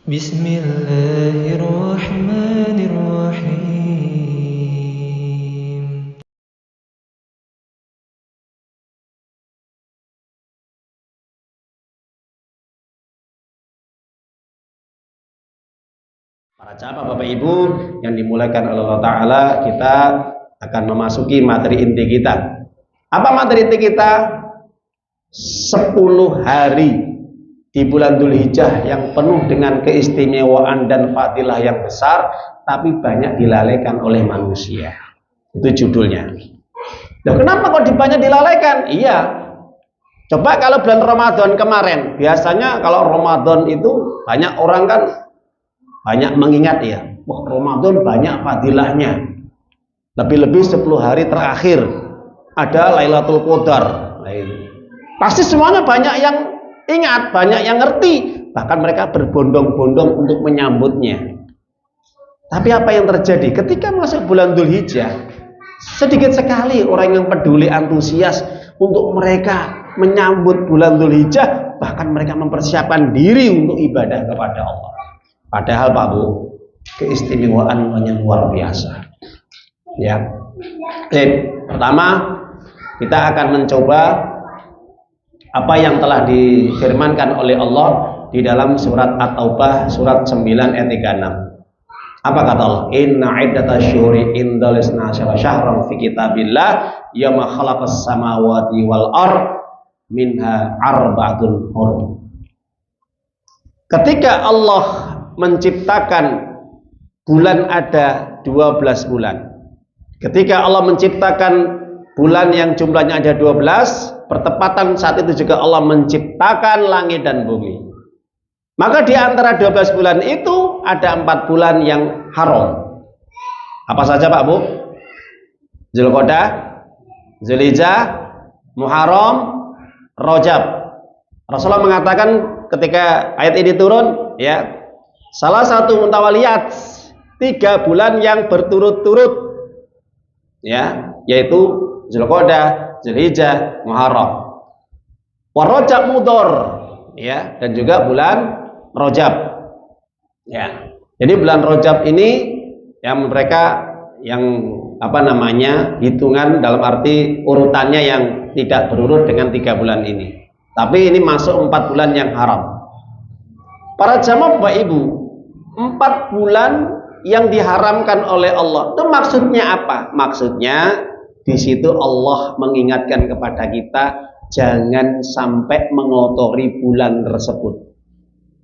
Bismillahirrahmanirrahim. Para sahabat Bapak Ibu yang dimuliakan oleh Allah Ta'ala, kita akan memasuki materi inti kita. Apa materi inti kita? 10 hari di bulan Dzulhijjah yang penuh dengan keistimewaan dan fadilah yang besar, tapi banyak dilalaikan oleh manusia. Itu judulnya. Nah, kenapa kok banyak dilalaikan? Iya. Coba kalau bulan Ramadan kemarin, biasanya kalau Ramadan itu banyak orang kan banyak mengingat ya, wah Ramadan banyak fadilahnya. Lebih-lebih 10 hari terakhir ada Lailatul Qadar. Pasti semuanya banyak yang ingat, banyak yang ngerti, bahkan mereka berbondong-bondong untuk menyambutnya. Tapi apa yang terjadi ketika masuk bulan Dzulhijjah? Sedikit sekali orang yang peduli, antusias untuk mereka menyambut bulan Dzulhijjah, bahkan mereka mempersiapkan diri untuk ibadah kepada Allah. Padahal Pak Bu, keistimewaannya luar biasa. Ya. Pertama, kita akan mencoba apa yang telah difirmankan oleh Allah di dalam surat At-Taubah surat 9 ayat 36. Apa kata Allah? Inna iddatasyhuri indal isna syahran fi kitabillah yauma khalaqas samawati wal ard minha arba'atun hurum. Ketika Allah menciptakan bulan ada 12 bulan. Ketika Allah menciptakan bulan yang jumlahnya ada 12, bertepatan saat itu juga Allah menciptakan langit dan bumi. Maka di antara 12 bulan itu ada 4 bulan yang haram. Apa saja Pak Bu? Dzulqa'dah, Dzulhijjah, Muharram, Rajab. Rasulullah mengatakan ketika ayat ini turun, ya, salah satu mutawaliyat 3 bulan yang berturut-turut, ya, yaitu Dzulqa'dah, Dzulhijjah, Muharram. Rajab mudhar, ya, dan juga bulan Rajab. Ya. Jadi bulan Rajab ini yang mereka yang hitungan dalam arti urutannya yang tidak berurut dengan 3 bulan ini. Tapi ini masuk 4 bulan yang haram. Para jamaah Bapak Ibu, 4 bulan yang diharamkan oleh Allah, itu maksudnya apa? Maksudnya di situ Allah mengingatkan kepada kita jangan sampai mengotori bulan tersebut.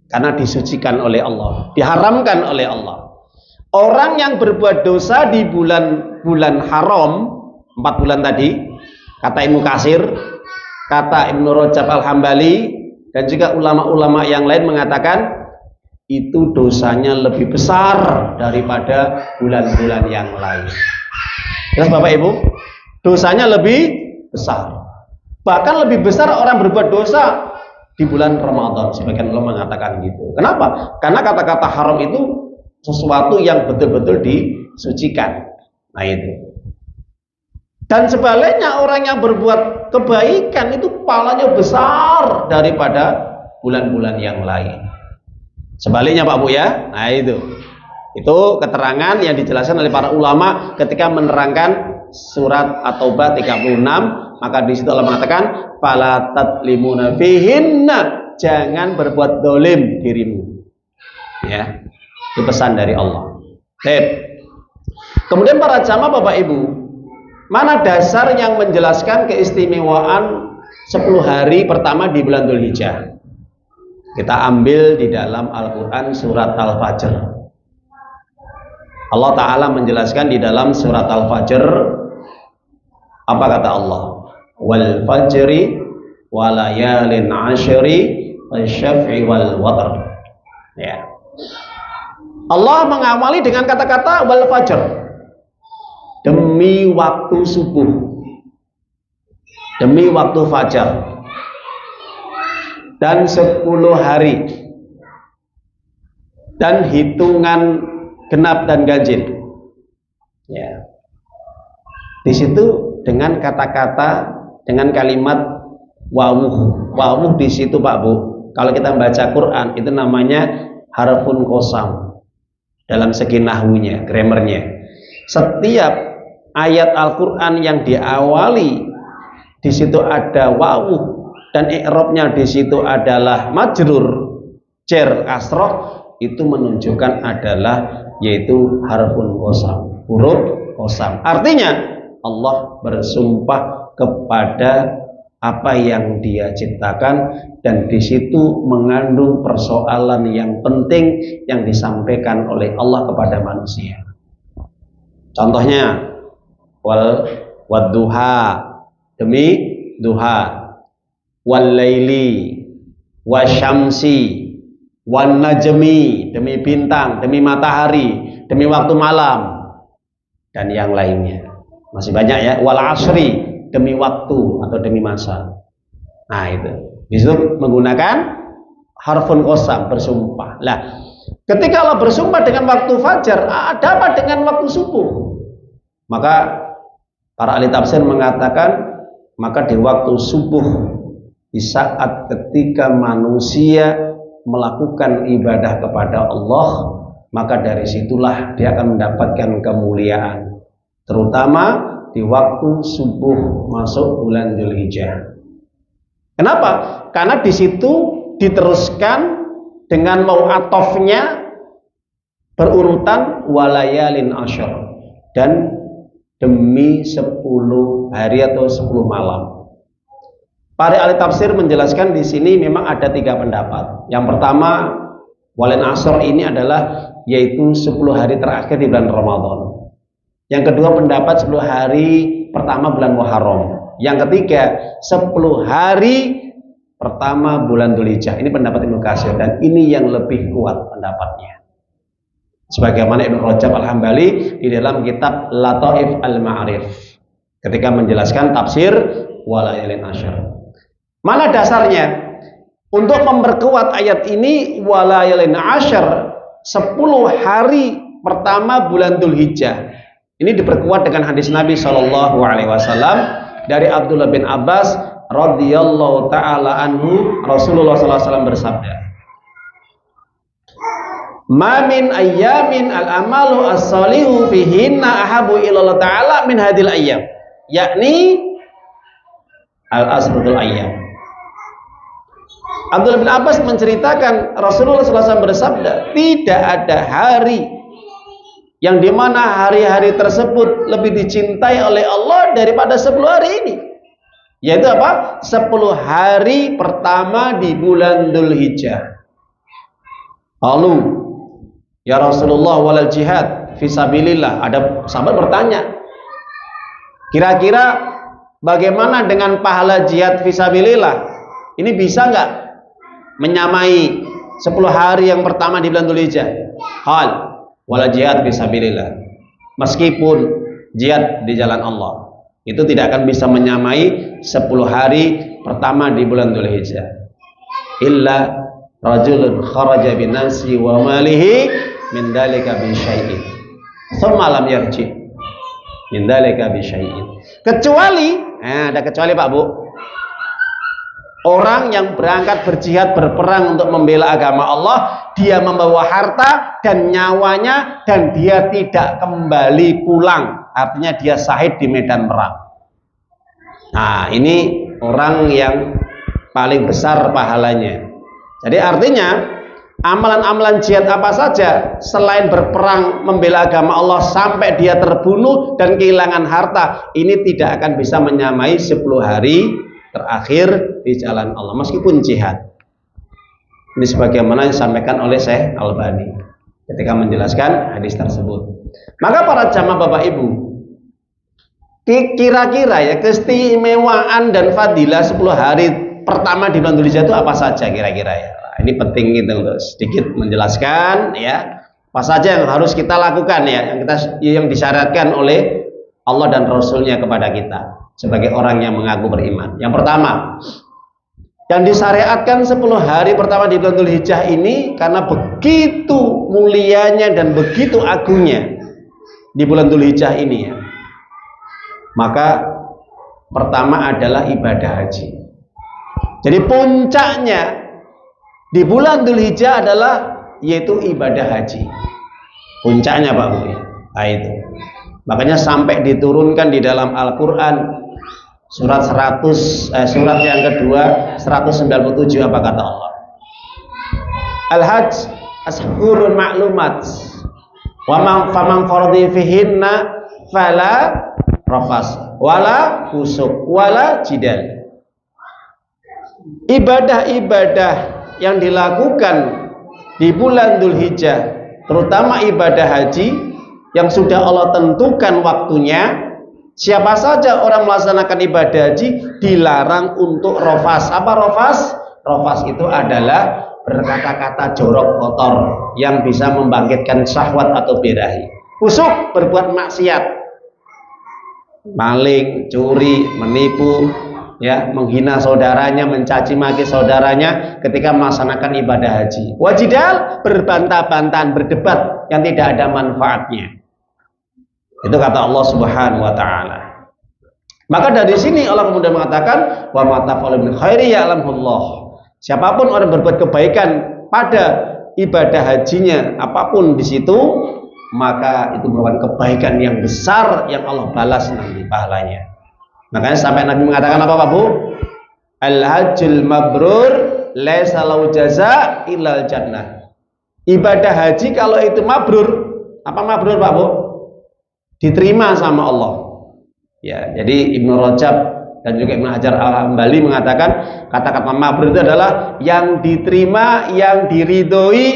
Karena disucikan oleh Allah, diharamkan oleh Allah. Orang yang berbuat dosa di bulan haram, 4 bulan tadi, kata Ibnu Katsir, kata Ibnu Rajab Al-Hambali, dan juga ulama-ulama yang lain mengatakan itu dosanya lebih besar daripada bulan-bulan yang lain. Jelas Bapak Ibu? Dosanya lebih besar. Bahkan lebih besar orang berbuat dosa di bulan Ramadan. Sebagian ulama mengatakan gitu. Kenapa? Karena kata-kata haram itu sesuatu yang betul-betul disucikan. Nah itu. Dan sebaliknya orang yang berbuat kebaikan itu pahalanya besar daripada bulan-bulan yang lain. Sebaliknya Pak Bu ya. Nah itu. Itu keterangan yang dijelaskan oleh para ulama ketika menerangkan surat At-Taubah 36, maka di situ Allah mengatakan fala tatlimuna fihinna, jangan berbuat dolim dirimu. Ya. Itu pesan dari Allah. Kemudian para jamaah Bapak Ibu, mana dasar yang menjelaskan keistimewaan 10 hari pertama di bulan Dzulhijjah? Kita ambil di dalam Al-Quran surat Al-Fajr. Allah Ta'ala menjelaskan di dalam surat Al-Fajr, apa kata Allah? Wal fajri walayalin ashri wasyaf'i wal watr. Ya. Allah mengawali dengan kata-kata wal fajr, demi waktu subuh, demi waktu fajar, dan 10 hari, dan hitungan genap dan ganjil. Ya. Di situ dengan kata-kata, dengan kalimat wawuh. Wawuh di situ Pak Bu. Kalau kita membaca Quran itu namanya harfun qasam dalam segi nahwunya, grammarnya. Setiap ayat Al-Qur'an yang diawali di situ ada wawu dan i'rabnya di situ adalah majrur jar kasrah, itu menunjukkan adalah yaitu harfun qasam, huruf qasam. Artinya Allah bersumpah kepada apa yang Dia ciptakan, dan di situ mengandung persoalan yang penting yang disampaikan oleh Allah kepada manusia. Contohnya wadduha, demi duha, wal laili, wasyamsi, wan najmi, demi bintang, demi matahari, demi waktu malam, dan yang lainnya. Masih banyak ya, wal asri, demi waktu atau demi masa. Nah itu disitu menggunakan harfun qasam, bersumpah. Lah, ketika Allah bersumpah dengan waktu fajar, ada apa dengan waktu subuh? Maka para ahli tafsir mengatakan, maka di waktu subuh, di saat ketika manusia melakukan ibadah kepada Allah, maka dari situlah dia akan mendapatkan kemuliaan, terutama di waktu subuh masuk bulan Dzulhijjah. Kenapa? Karena di situ diteruskan dengan mau atofnya berurutan walayalin asyr, dan demi 10 hari atau 10 malam. Para ahli tafsir menjelaskan di sini memang ada 3 pendapat. Yang pertama, walin asyr ini adalah yaitu 10 hari terakhir di bulan Ramadan. Yang kedua pendapat 10 hari pertama bulan Muharram. Yang ketiga 10 hari pertama bulan Dzulhijjah. Ini pendapat Ibnu Katsir, dan ini yang lebih kuat pendapatnya. Sebagaimana Ibnu Rajab Al-Hambali di dalam kitab Lataif Al-Ma'arif ketika menjelaskan tafsir walayalin asyr. Mana dasarnya? Untuk memperkuat ayat ini, walayalin asyr, 10 hari pertama bulan Dzulhijjah. Ini diperkuat dengan hadis Nabi Shallallahu Alaihi Wasallam dari Abdullah bin Abbas radhiyallahu taala anhu. Rasulullah sallallahu alaihi wasallam bersabda, "Ma min ayyamin al-amalu as-salihu fihinna ahabu ilallah ta'ala min hadil ayyam." Yakni al-asrul ayyam. Abdullah bin Abbas menceritakan Rasulullah sallallahu alaihi wasallam bersabda, tidak ada hari yang dimana hari-hari tersebut lebih dicintai oleh Allah daripada 10 hari ini. Yaitu apa? 10 hari pertama di bulan Dzulhijjah. Lalu, ya Rasulullah, walal jihad fisabilillah. Ada sahabat bertanya, kira-kira bagaimana dengan pahala jihad fisabilillah? Ini bisa nggak menyamai 10 hari yang pertama di bulan Dzulhijjah? Hal wala jihad fisabilillah, meskipun jihad di jalan Allah itu tidak akan bisa menyamai 10 hari pertama di bulan Dzulhijjah. Illa rajulun kharaja binasi wa malihi min dalika bi syai'in tsumma lam yarji min dalika bi syai'in. Kecuali, ada kecuali Pak Bu, orang yang berangkat berjihad berperang untuk membela agama Allah, dia membawa harta dan nyawanya dan dia tidak kembali pulang, artinya dia syahid di medan perang. Nah, ini orang yang paling besar pahalanya. Jadi artinya amalan-amalan jihad apa saja selain berperang membela agama Allah sampai dia terbunuh dan kehilangan harta, ini tidak akan bisa menyamai 10 hari terakhir di jalan Allah meskipun jihad. Ini sebagaimana yang disampaikan oleh Syekh Albani ketika menjelaskan hadis tersebut. Maka para jamaah Bapak Ibu, kira-kira ya keistimewaan dan fadilah 10 hari pertama di bulan Dzulhijjah itu apa saja kira-kira ya? Nah, ini penting itu untuk sedikit menjelaskan ya, apa saja yang harus kita lakukan ya, yang disyaratkan oleh Allah dan Rasulnya kepada kita sebagai orang yang mengaku beriman. Yang pertama, yang disyariatkan 10 hari pertama di bulan Dzulhijjah ini karena begitu mulianya dan begitu agungnya di bulan Dzulhijjah ini ya. Maka pertama adalah ibadah haji. Jadi puncaknya di bulan Dzulhijjah adalah yaitu ibadah haji. Puncaknya Pak Bu. Nah itu. Makanya sampai diturunkan di dalam Al-Qur'an surat yang kedua 197 apa kata Allah? Al-Hajj ashhurun ma'lumat. Wa man faman faradi fihinna fala rafas wala fusuk wala jidal. Ibadah-ibadah yang dilakukan di bulan Dzulhijjah, terutama ibadah haji yang sudah Allah tentukan waktunya, siapa saja orang melaksanakan ibadah haji dilarang untuk rafas. Apa rafas? Rafas itu adalah berkata-kata jorok kotor yang bisa membangkitkan syahwat atau birahi. Fusuk, berbuat maksiat, maling, curi, menipu, ya, menghina saudaranya, mencaci maki saudaranya ketika melaksanakan ibadah haji. Wajidal, berbantah-bantahan, berdebat yang tidak ada manfaatnya. Itu kata Allah Subhanahu wa taala. Maka dari sini Allah kemudian mengatakan wa ma taf'alu min khairi ya'lamullah. Siapapun orang berbuat kebaikan pada ibadah hajinya apapun di situ, maka itu merupakan kebaikan yang besar yang Allah balas nanti pahalanya. Makanya sampai Nabi mengatakan apa Pak Bu? Al-hajjul mabrur laisa lahu jaza illal jannah. Ibadah haji kalau itu mabrur, apa mabrur Pak Bu? Diterima sama Allah. Ya, jadi Ibnu Rajab dan juga Ibnu Hajar Al-Hambali mengatakan kata-kata mabrur itu adalah yang diterima, yang diridhoi,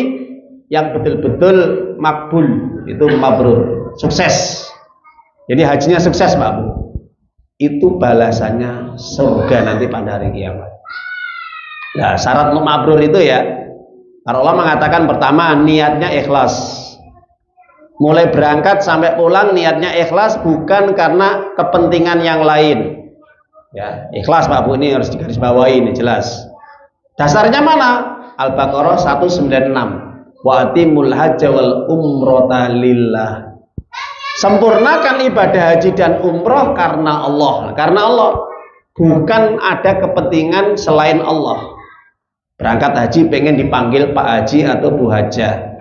yang betul-betul makbul. Itu mabrur, sukses. Jadi hajinya sukses Pak Bu. Itu balasannya surga nanti pada hari kiamat. Nah, syarat untuk mabrur itu ya, para ulama mengatakan pertama niatnya ikhlas. Mulai berangkat sampai pulang niatnya ikhlas, bukan karena kepentingan yang lain. Ya, ikhlas Pak Bu, ini harus digarisbawahi, ini jelas. Dasarnya mana? Al-Baqarah 196. Wa atimul hajja wal umrata lillah. Sempurnakan ibadah haji dan umroh karena Allah. Karena Allah, bukan ada kepentingan selain Allah. Berangkat haji pengen dipanggil Pak Haji atau Bu Hajah.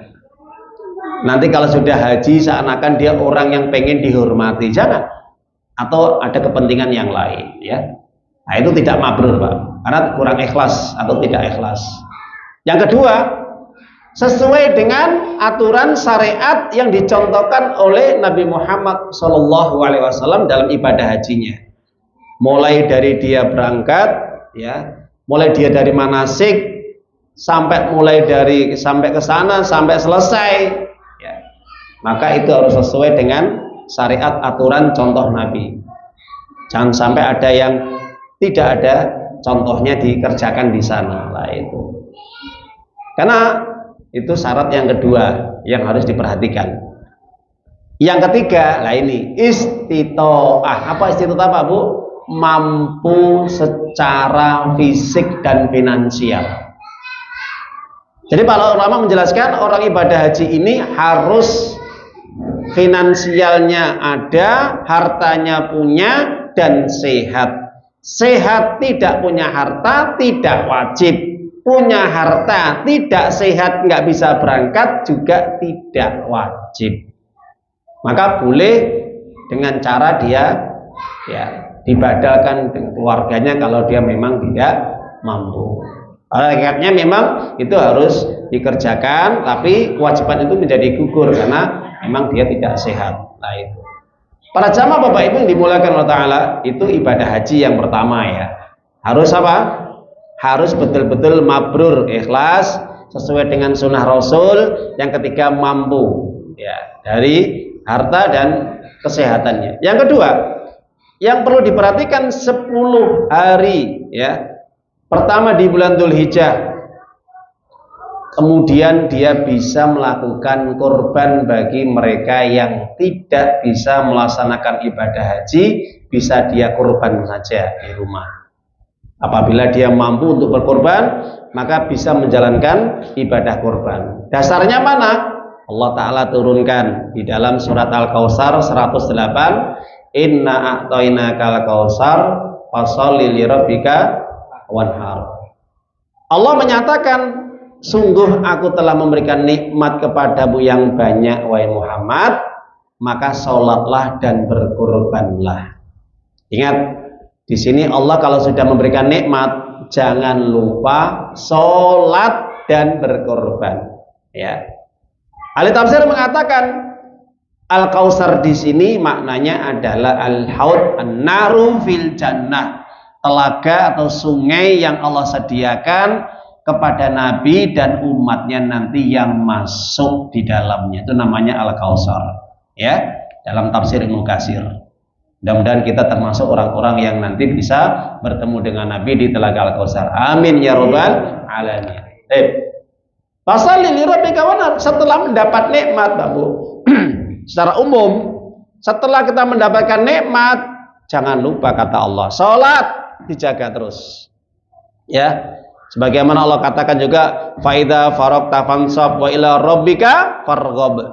Nanti kalau sudah haji seakan-akan dia orang yang pengen dihormati, jangan. Atau ada kepentingan yang lain, ya. Nah, itu tidak mabrur Pak, karena kurang ikhlas atau tidak ikhlas. Yang kedua, sesuai dengan aturan syariat yang dicontohkan oleh Nabi Muhammad SAW dalam ibadah hajinya. Mulai dari dia berangkat, ya, mulai dia dari manasik sampai ke sana sampai selesai, ya. Maka itu harus sesuai dengan syariat aturan contoh Nabi. Jangan sampai ada yang tidak ada contohnya dikerjakan di sana lah itu. Karena itu syarat yang kedua yang harus diperhatikan. Yang ketiga, lah ini istitoah. Apa istitoah Pak Bu? Mampu secara fisik dan finansial. Jadi para ulama menjelaskan orang ibadah haji ini harus finansialnya ada, hartanya punya, dan sehat. Sehat tidak punya harta tidak wajib. Punya harta tidak sehat nggak bisa berangkat juga tidak wajib. Maka boleh dengan cara dia ya dibadalkan dengan keluarganya kalau dia memang tidak mampu. Hakikatnya memang itu harus dikerjakan, tapi kewajiban itu menjadi gugur karena memang dia tidak sehat. Nah itu. Para jamaah Bapak Ibu yang dimuliakan Allah Ta'ala, itu ibadah haji yang pertama ya. Harus apa? Harus betul-betul mabrur, ikhlas, sesuai dengan sunnah Rasul. Yang ketiga mampu ya dari harta dan kesehatannya. Yang kedua, yang perlu diperhatikan 10 hari ya. Pertama di bulan Dzulhijjah. Kemudian dia bisa melakukan kurban bagi mereka yang tidak bisa melaksanakan ibadah haji, bisa dia kurban saja di rumah. Apabila dia mampu untuk berkorban, maka bisa menjalankan ibadah kurban. Dasarnya mana? Allah Ta'ala turunkan di dalam surat Al-Kautsar 108, Inna a'tainakal kautsar fasholli lirabbika wanhar. Allah menyatakan sungguh aku telah memberikan nikmat kepadamu yang banyak wahai Muhammad, maka sholatlah dan berkorbanlah. Ingat, di sini Allah kalau sudah memberikan nikmat, jangan lupa sholat dan berkorban. Ya. Ahli tafsir mengatakan Al-Kautsar di sini maknanya adalah al-haud an-naru fil jannah, telaga atau sungai yang Allah sediakan kepada Nabi dan umatnya nanti yang masuk di dalamnya. Itu namanya Al-Kautsar. Ya, dalam tafsir Ibnu Katsir. Mudah-mudahan kita termasuk orang-orang yang nanti bisa bertemu dengan Nabi di telaga Al-Kautsar. Amin ya rabbal alamin. Pasal ini rabbika wanar, setelah mendapat nikmat, Bapak, secara umum, setelah kita mendapatkan nikmat, jangan lupa kata Allah, sholat dijaga terus. Ya, sebagaimana Allah katakan juga, faida faraqta fansab wa ila rabbika farghab.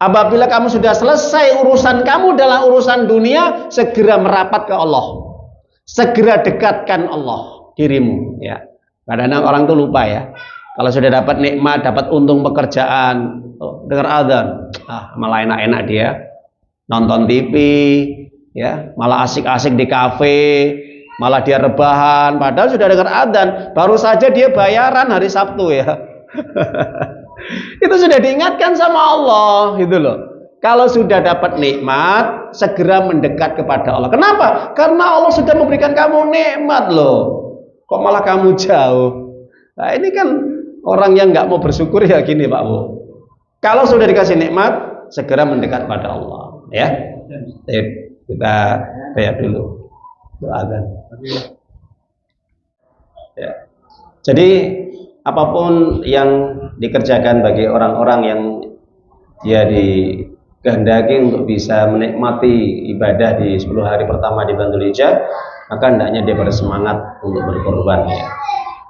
Apabila kamu sudah selesai urusan kamu dalam urusan dunia, segera merapat ke Allah, segera dekatkan Allah dirimu. Ya, kadang-kadang orang tuh lupa ya. Kalau sudah dapat nikmat, dapat untung pekerjaan, dengar azan, malah enak-enak dia nonton TV, ya, malah asik-asik di kafe, malah dia rebahan, padahal sudah dengar azan, baru saja dia bayaran hari Sabtu ya. Itu sudah diingatkan sama Allah, gitu loh. Kalau sudah dapat nikmat, segera mendekat kepada Allah. Kenapa? Karena Allah sudah memberikan kamu nikmat loh. Kok malah kamu jauh? Nah, ini kan orang yang nggak mau bersyukur ya gini Pak Bu. Kalau sudah dikasih nikmat, segera mendekat pada Allah. Ya, kita lihat dulu doakan. Ya. Jadi apapun yang dikerjakan bagi orang-orang yang dia dikehendaki untuk bisa menikmati ibadah di 10 hari pertama di bulan Dzulhijjah, maka hendaknya dia bersemangat untuk berkorban. Ya.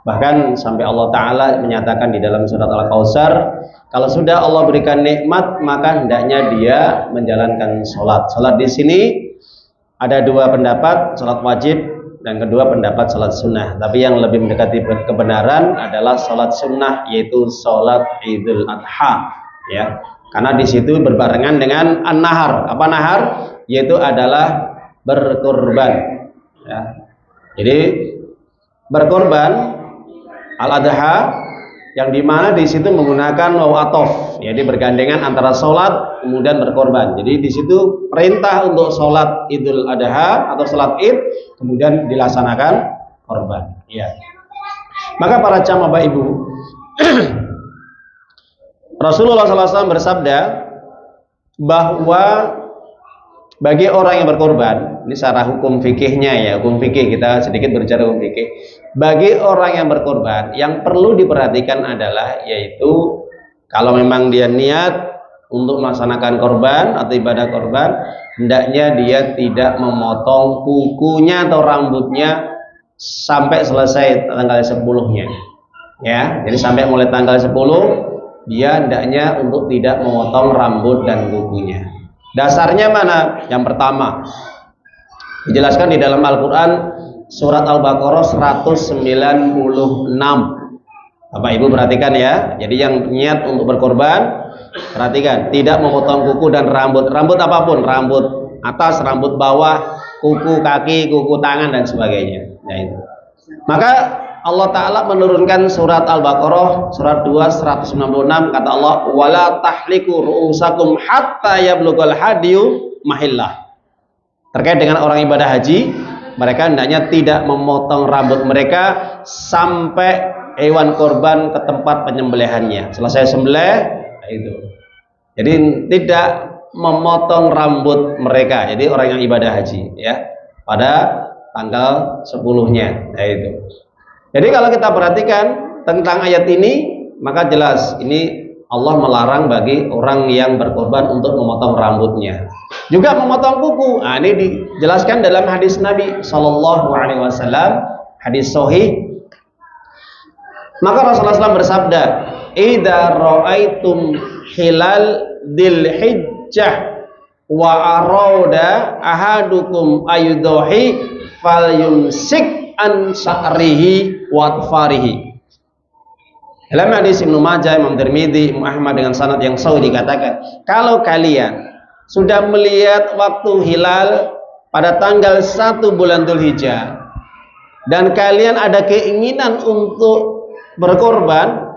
Bahkan sampai Allah Ta'ala menyatakan di dalam surat Al-Kautsar, kalau sudah Allah berikan nikmat, maka hendaknya dia menjalankan sholat. Sholat di sini ada dua pendapat, sholat wajib dan kedua pendapat sholat sunnah. Tapi yang lebih mendekati kebenaran adalah sholat sunnah, yaitu sholat Idul Adha. Ya, karena di situ berbarengan dengan an-nahar. Apa nahar? Yaitu adalah berkorban. Ya. Jadi berkorban Al-Adha yang dimana di situ menggunakan waw atof, jadi bergandengan antara sholat kemudian berkorban. Jadi di situ perintah untuk sholat Idul Adha atau sholat Id kemudian dilaksanakan korban. Ya. Maka para jamaah Bapak Ibu, Rasulullah SAW bersabda bahwa bagi orang yang berkorban, ini secara hukum fikihnya ya, hukum fikih, kita sedikit berbicara hukum fikih. Bagi orang yang berkorban, yang perlu diperhatikan adalah yaitu kalau memang dia niat untuk melaksanakan korban atau ibadah korban, hendaknya dia tidak memotong kukunya atau rambutnya sampai selesai tanggal 10-nya. Ya, jadi sampai mulai tanggal 10 dia hendaknya untuk tidak memotong rambut dan kukunya. Dasarnya mana? Yang pertama dijelaskan di dalam Al-Quran surat Al-Baqarah 196. Bapak Ibu perhatikan ya. Jadi yang niat untuk berkorban, perhatikan, tidak memotong kuku dan rambut apapun, rambut atas, rambut bawah, kuku kaki, kuku tangan dan sebagainya. Nah, itu. Maka Allah Ta'ala menurunkan surat Al-Baqarah surat 2 196, kata Allah, wala tahliku ru'usakum hatta yablughal hadiyu mahillah. Terkait dengan orang ibadah haji, mereka hendaknya tidak memotong rambut mereka sampai hewan korban ke tempat penyembelihannya. Selesai sembelih, itu. Jadi tidak memotong rambut mereka. Jadi orang yang ibadah haji ya pada tanggal 10-nya. Nah, itu. Jadi kalau kita perhatikan tentang ayat ini, maka jelas ini Allah melarang bagi orang yang berkorban untuk memotong rambutnya, juga memotong kuku. Nah, ini dijelaskan dalam hadis Nabi Shallallahu Alaihi Wasallam, hadis Sahih. Maka Rasulullah SAW bersabda, "Idza ra'aitum hilal dzulhijjah wa arada ahadukum ayudahi falyumsik an sya'rihi wa atfarihi." Dalam hadis Ibnu Majah, Imam Tirmidzi, Imam Ahmad dengan sanad yang sahih dikatakan, kalau kalian sudah melihat waktu hilal pada tanggal 1 bulan Dzulhijjah dan kalian ada keinginan untuk berkorban,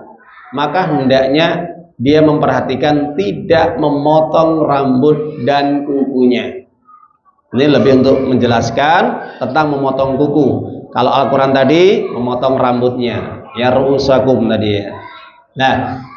maka hendaknya dia memperhatikan tidak memotong rambut dan kukunya. Ini lebih untuk menjelaskan tentang memotong kuku. Kalau Al-Quran tadi memotong rambutnya, ya ru'usakum tadi ya. Nah,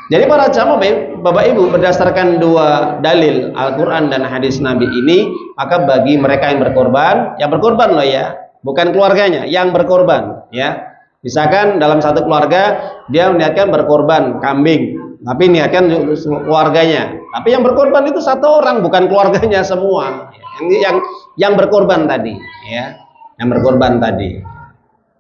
jadi para jamaah Bapak Ibu, berdasarkan dua dalil Al-Quran dan hadis Nabi ini, maka bagi mereka yang berkorban loh ya, bukan keluarganya, yang berkorban ya. Misalkan dalam satu keluarga dia niatkan berkorban kambing, tapi niatkan keluarganya. Tapi yang berkorban itu satu orang, bukan keluarganya semua. Yang berkorban tadi ya, yang berkorban tadi.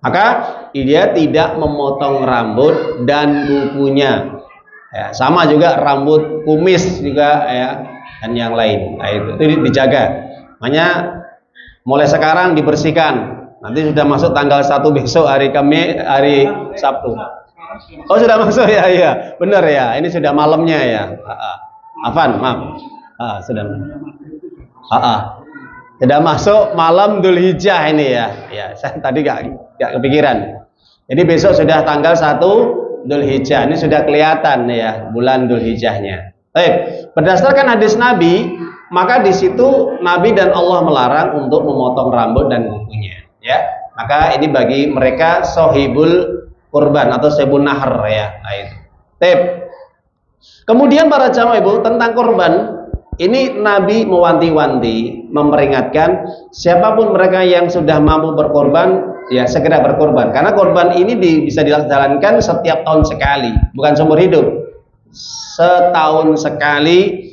Maka dia tidak memotong rambut dan kukunya. Ya, sama juga rambut kumis juga ya, dan yang lain. Nah, itu dijaga. Makanya mulai sekarang dibersihkan. Nanti sudah masuk tanggal 1 besok hari Sabtu. Oh, sudah masuk ya, iya. Benar ya. Ini sudah malamnya ya. Afan, maaf. Sudah. Sudah masuk malam Dzulhijjah ini ya. Ya, saya tadi gak kepikiran. Jadi besok sudah tanggal 1 Dzulhijjah. Ini sudah kelihatan ya bulan Dzulhijjahnya. Baik, berdasarkan hadis Nabi, maka di situ Nabi dan Allah melarang untuk memotong rambut dan kukunya. Ya, maka ini bagi mereka sohibul kurban atau sebun nahar ya. Nah, itu. Tip. Kemudian para jamaah Ibu, tentang kurban ini Nabi mewanti-wanti, memperingatkan siapapun mereka yang sudah mampu berkorban, ya segera berkorban. Karena korban ini bisa dijalankan setiap tahun sekali, bukan seumur hidup. Setahun sekali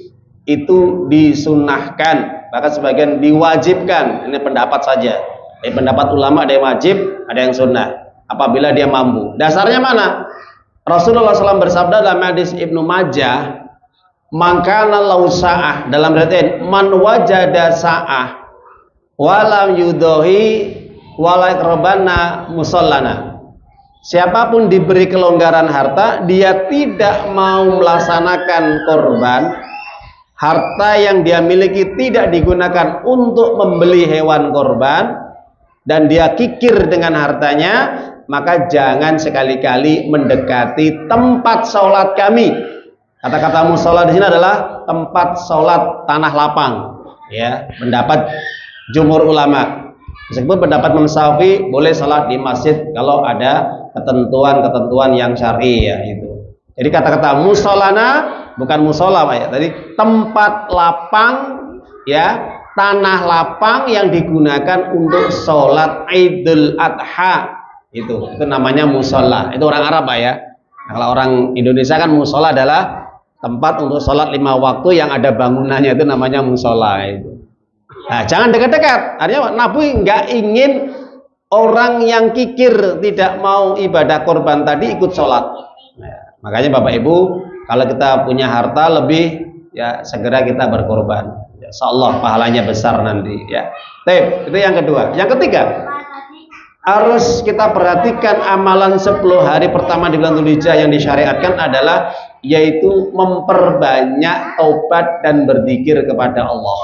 itu disunahkan, bahkan sebagian diwajibkan. Ini pendapat saja. Pendapat ulama ada yang wajib, ada yang sunnah. Apabila dia mampu. Dasarnya mana? Rasulullah SAW bersabda dalam hadis Ibnu Majah, "Mangkana lau sa'ah," dalam artian man wajada sa'ah walam yudohi walakrobana musallana. Siapapun diberi kelonggaran harta, dia tidak mau melaksanakan korban, harta yang dia miliki tidak digunakan untuk membeli hewan korban, dan dia kikir dengan hartanya, maka jangan sekali-kali mendekati tempat sholat kami. Kata-kata musola di sini adalah tempat sholat tanah lapang. Ya, pendapat jumhur ulama. Meskipun pendapat Imam Syafi'i boleh sholat di masjid kalau ada ketentuan-ketentuan yang syar'i ya itu. Jadi kata-kata musolana bukan musola Pak ya. Tadi tempat lapang ya, tanah lapang yang digunakan untuk sholat Idul Adha itu namanya musola. Itu orang Arab Pak ya. Nah, kalau orang Indonesia kan musola adalah tempat untuk sholat 5 waktu yang ada bangunannya, itu namanya musola itu. Nah, jangan dekat-dekat. Artinya Nabi nggak ingin orang yang kikir tidak mau ibadah korban tadi ikut sholat. Nah, makanya Bapak Ibu, kalau kita punya harta lebih ya segera kita berkorban. Ya, insyaallah pahalanya besar nanti ya. Itu yang kedua. Yang ketiga, harus kita perhatikan amalan 10 hari pertama di bulan Dzulhijjah yang disyariatkan adalah yaitu memperbanyak taubat dan berzikir kepada Allah.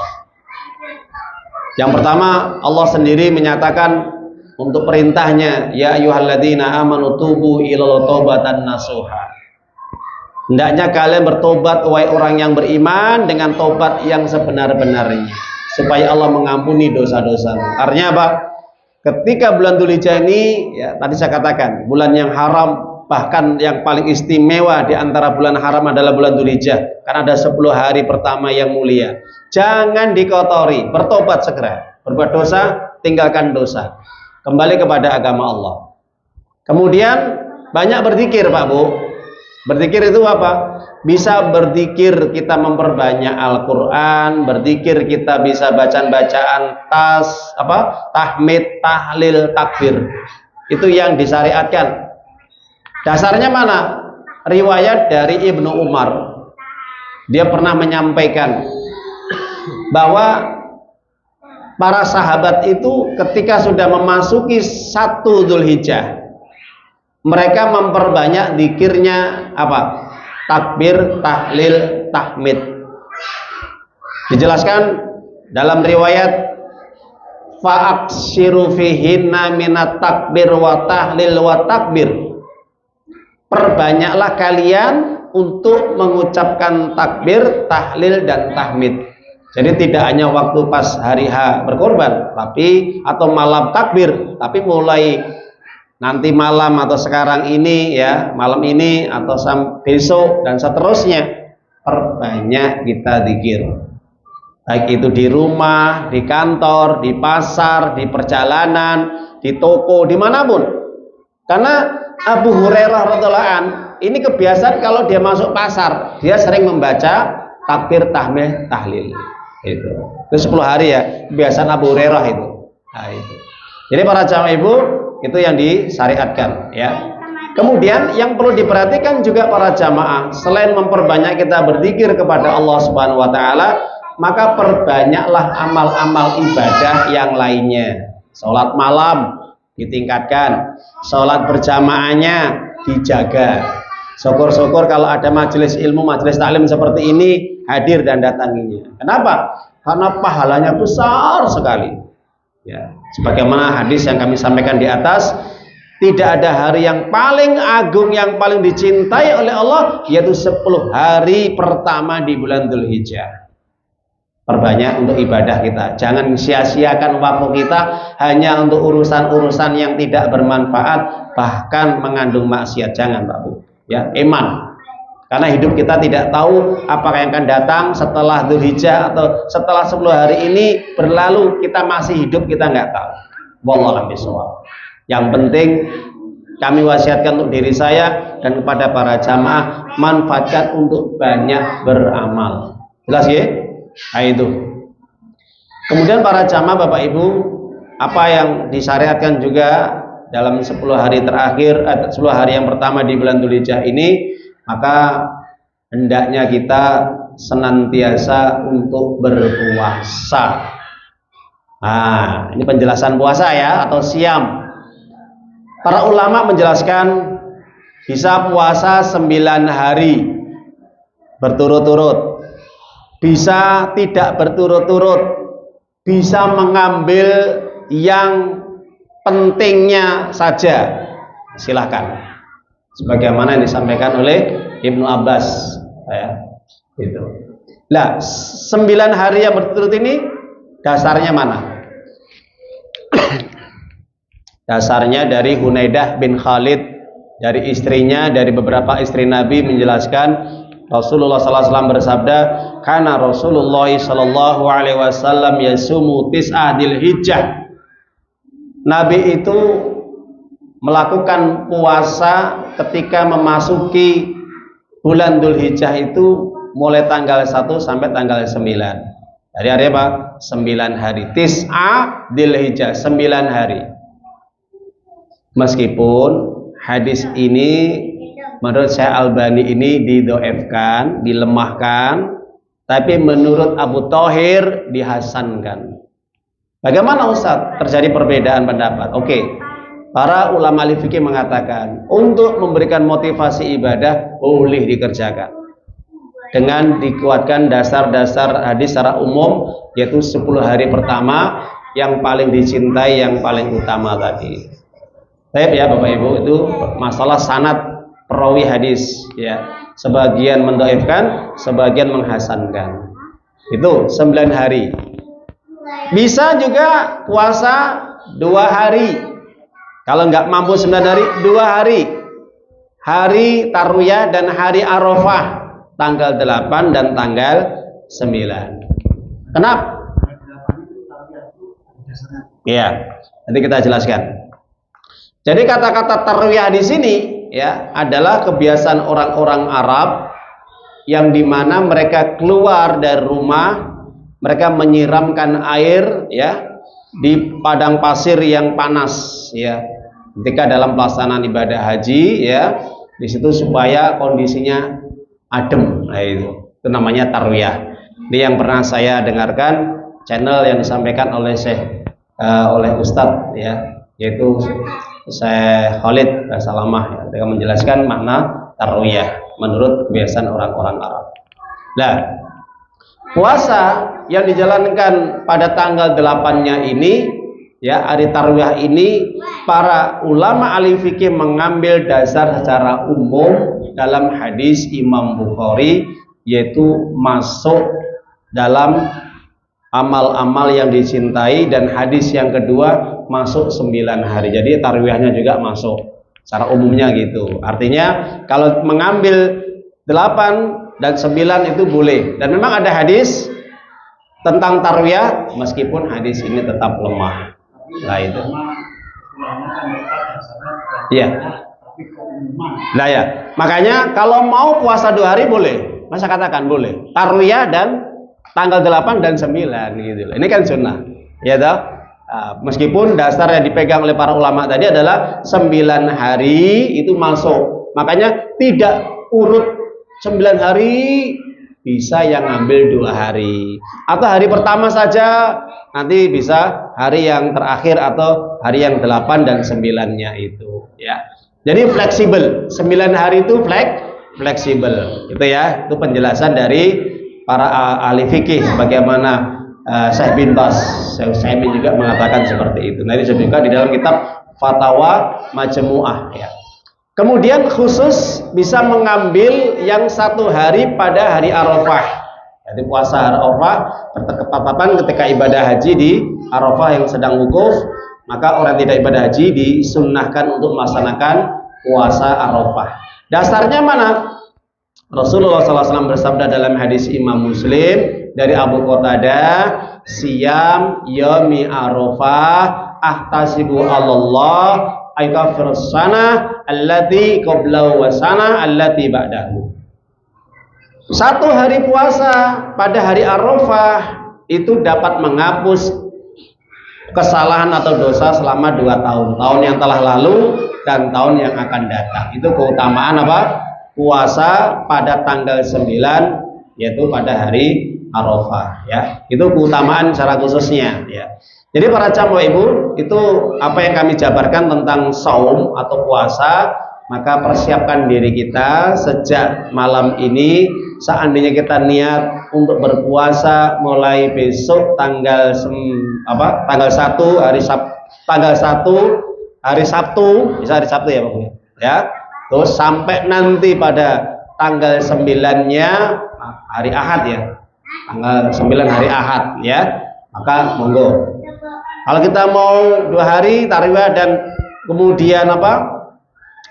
Yang pertama, Allah sendiri menyatakan untuk perintahnya, ya ayyuhalladzina amanu tubu ilal taubatan nasuha. Hendaknya kalian bertobat wahai orang yang beriman dengan tobat yang sebenar-benarnya, supaya Allah mengampuni dosa-dosamu. Artinya apa? Ketika bulan Dzulhijjah ini, ya tadi saya katakan, bulan yang haram, bahkan yang paling istimewa di antara bulan haram adalah bulan Dzulhijjah, karena ada 10 hari pertama yang mulia. Jangan dikotori, bertobat segera. Berbuat dosa, tinggalkan dosa. Kembali kepada agama Allah. Kemudian banyak berzikir Pak Bu. Berzikir itu apa? Bisa berzikir kita memperbanyak Al-Quran, berzikir kita bisa bacaan-bacaan tahmid, tahlil, takbir. Itu yang disyariatkan. Dasarnya mana? Riwayat dari Ibnu Umar. Dia pernah menyampaikan bahwa para sahabat itu ketika sudah memasuki 1 Dzulhijjah, mereka memperbanyak zikirnya apa? Takbir, tahlil, tahmid. Dijelaskan dalam riwayat fa'aksiru fihinna minat takbir wa tahlil wa takbir. Perbanyaklah kalian untuk mengucapkan takbir, tahlil dan tahmid. Jadi tidak hanya waktu pas hari H berkorban, tapi atau malam takbir, tapi mulai nanti malam atau sekarang ini ya, malam ini atau besok dan seterusnya, perbanyak kita zikir. Baik itu di rumah, di kantor, di pasar, di perjalanan, di toko, dimanapun. Karena Abu Hurairah radhiyallahu an ini kebiasaan kalau dia masuk pasar, dia sering membaca takbir, tahmid, tahlil. Itu 10 hari ya, kebiasaan Abu Hurairah itu. Nah, itu. Jadi para jamaah ibu, itu yang disyariatkan ya. Kemudian yang perlu diperhatikan juga para jamaah, selain memperbanyak kita berzikir kepada Allah Subhanahu wa taala, maka perbanyaklah amal-amal ibadah yang lainnya. Salat malam ditingkatkan, salat berjamaahnya dijaga. Syukur-syukur kalau ada majelis ilmu, majelis taklim seperti ini, hadir dan datanginya. Kenapa? Karena pahalanya besar sekali. Ya, sebagaimana hadis yang kami sampaikan di atas, tidak ada hari yang paling agung, yang paling dicintai oleh Allah, yaitu 10 hari pertama di bulan Dzulhijjah. Perbanyak untuk ibadah kita. Jangan sia-siakan waktu kita hanya untuk urusan-urusan yang tidak bermanfaat, bahkan mengandung maksiat. Jangan, Pak Bu. Ya, iman. Karena hidup kita tidak tahu apa yang akan datang setelah Dzulhijjah atau setelah 10 hari ini berlalu, kita masih hidup, kita nggak tahu. Wallahu a'lam bishawab. Yang penting kami wasiatkan untuk diri saya dan kepada para jamaah, manfaatkan untuk banyak beramal. Jelas ya? Nah, itu. Kemudian para jamaah Bapak Ibu, apa yang disyariatkan juga dalam 10 hari terakhir, 10 hari yang pertama di bulan Dzulhijjah ini, maka hendaknya kita senantiasa untuk berpuasa. Nah, ini penjelasan puasa ya, atau siam. Para ulama menjelaskan bisa puasa 9 hari berturut-turut, bisa tidak berturut-turut, bisa mengambil yang pentingnya saja, silahkan. Sebagaimana yang disampaikan oleh Ibnu Abbas, ya, itu. Nah, 9 hari yang berturut ini dasarnya mana? Dasarnya dari Hunaidah bin Khalid, dari istrinya, dari beberapa istri Nabi menjelaskan Rasulullah SAW bersabda, "Kana Rasulullah SAW yasumu tis'a Dzulhijjah." Nabi itu melakukan puasa ketika memasuki bulan Dzulhijjah itu mulai tanggal 1 sampai tanggal 9. Dari hari apa? 9 hari. Tis'a Dzulhijjah, 9 hari. Meskipun hadis ini menurut Syekh Albani ini didhaifkan, dilemahkan, tapi menurut Abu Thahir dihasankan. Bagaimana Ustaz? Terjadi perbedaan pendapat. Oke. Para ulama fikih mengatakan untuk memberikan motivasi ibadah boleh dikerjakan dengan dikuatkan dasar-dasar hadis secara umum, yaitu 10 hari pertama yang paling dicintai, yang paling utama tadi. Baik ya Bapak Ibu, itu masalah sanad perawi hadis ya. Sebagian mendhaifkan, sebagian menghasankan. Itu 9 hari. Bisa juga puasa 2 hari. Kalau nggak mampu 9 hari, 2 hari. Hari Tarwiyah dan hari Arafah, tanggal 8 dan tanggal 9. Kenapa? Iya, nanti kita jelaskan. Jadi kata-kata tarwiyah di sini ya adalah kebiasaan orang-orang Arab yang dimana mereka keluar dari rumah, mereka menyiramkan air ya di padang pasir yang panas ya ketika dalam pelaksanaan ibadah haji ya, di situ supaya kondisinya adem. Nah, itu namanya tarwiyah. Ini yang pernah saya dengarkan channel yang disampaikan oleh oleh Ustadz ya, yaitu Syekh Khalid Salamah ya, ketika menjelaskan makna tarwiyah menurut kebiasaan orang-orang Arab. Nah, puasa yang dijalankan pada tanggal 8-nya ini ya, hari tarwiyah ini, para ulama ahli fikih mengambil dasar secara umum dalam hadis Imam Bukhari, yaitu masuk dalam amal-amal yang dicintai, dan hadis yang kedua masuk 9 hari. Jadi tarwiyahnya juga masuk secara umumnya gitu. Artinya kalau mengambil 8 dan 9 itu boleh. Dan memang ada hadis tentang tarwiyah, meskipun hadis ini tetap lemah. Nah itu. Iya. Nah ya, makanya kalau mau puasa 2 hari boleh. Masa katakan boleh. Tarwiyah dan tanggal 8 dan 9 gitu. Ini kan sunnah. Ya toh? Meskipun dasar yang dipegang oleh para ulama tadi adalah 9 hari itu masuk. Makanya tidak urut 9 hari, bisa yang ngambil 2 hari. Atau hari pertama saja, nanti bisa hari yang terakhir atau hari yang 8 dan 9-nya itu ya. Jadi fleksibel. 9 hari itu fleksibel. Itu ya, itu penjelasan dari para ahli fikih bagaimana Syekh bin Baz, Syekh Utsaimin juga mengatakan seperti itu. Nah, ini disebutkan di dalam kitab Fatawa Majmu'ah ya. Kemudian khusus bisa mengambil yang 1 hari pada hari Arafah. Jadi puasa Arafah bertepatan ketika ibadah haji di Arafah yang sedang wukuf, maka orang tidak ibadah haji disunnahkan untuk melaksanakan puasa Arafah. Dasarnya mana? Rasulullah SAW bersabda dalam hadis Imam Muslim dari Abu Qatadah, "Siyam yaumi Arafah ahtasibu Allah aikafir sanah allati qablahu wa sanah allati ba'dahu." 1 hari puasa pada hari Arafah itu dapat menghapus kesalahan atau dosa selama 2 tahun, tahun yang telah lalu dan tahun yang akan datang. Itu keutamaan apa? Puasa pada tanggal 9, yaitu pada hari Arafah ya. Itu keutamaan secara khususnya ya. Jadi para jamaah ibu, itu apa yang kami jabarkan tentang saum atau puasa. Maka persiapkan diri kita sejak malam ini. Seandainya kita niat untuk berpuasa mulai besok tanggal 1 hari Sabtu, tanggal 1 hari Sabtu, bisa hari Sabtu ya Pak ya. Terus sampai nanti pada tanggal 9-nya hari Ahad ya. Tanggal 9 hari Ahad ya. Maka monggo. Kalau kita mau 2 hari tarwiyah dan kemudian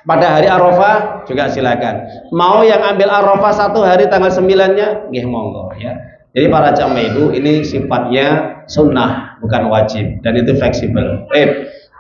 pada hari Arafah juga silakan. Mau yang ambil Arafah 1 hari tanggal 9-nya, nggih monggo ya. Jadi para jamaah ibu, ini sifatnya sunnah bukan wajib dan itu fleksibel.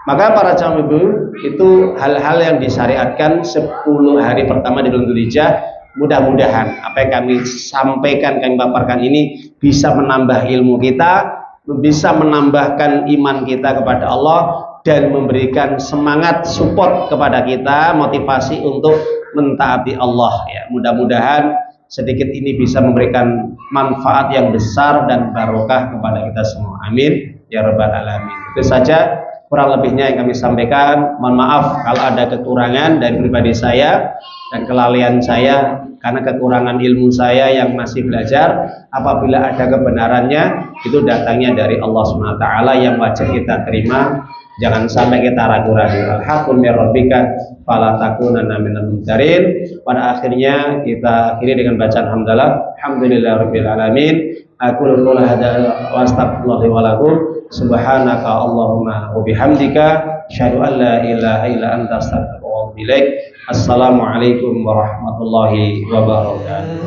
Maka para jamaah ibu, itu hal-hal yang disyariatkan 10 hari pertama di bulan Dzulhijjah. Mudah-mudahan apa yang kami sampaikan, kami paparkan ini bisa menambah ilmu kita, bisa menambahkan iman kita kepada Allah, dan memberikan semangat, support kepada kita, motivasi untuk mentaati Allah ya. Mudah-mudahan sedikit ini bisa memberikan manfaat yang besar dan barokah kepada kita semua. Amin ya rabbal alamin. Itu saja kurang lebihnya yang kami sampaikan. Mohon maaf kalau ada kekurangan dari pribadi saya dan kelalaian saya, karena kekurangan ilmu saya yang masih belajar. Apabila ada kebenarannya, itu datangnya dari Allah SWT yang wajar kita terima. Jangan sampai kita ragu-ragu. Al-haqqu min rabbika fala takunanna minal mumtarin. Pada akhirnya kita akhiri dengan bacaan hamdalah. Alhamdulillahirabbil alamin. Aku qul hadza wa astaghfirullahi wa lakum. Subhanaka Allahumma wa bihamdika asyhadu an la ilaha illa anta astaghfiruka wa atubu ilaik. Assalamualaikum warahmatullahi wabarakatuh.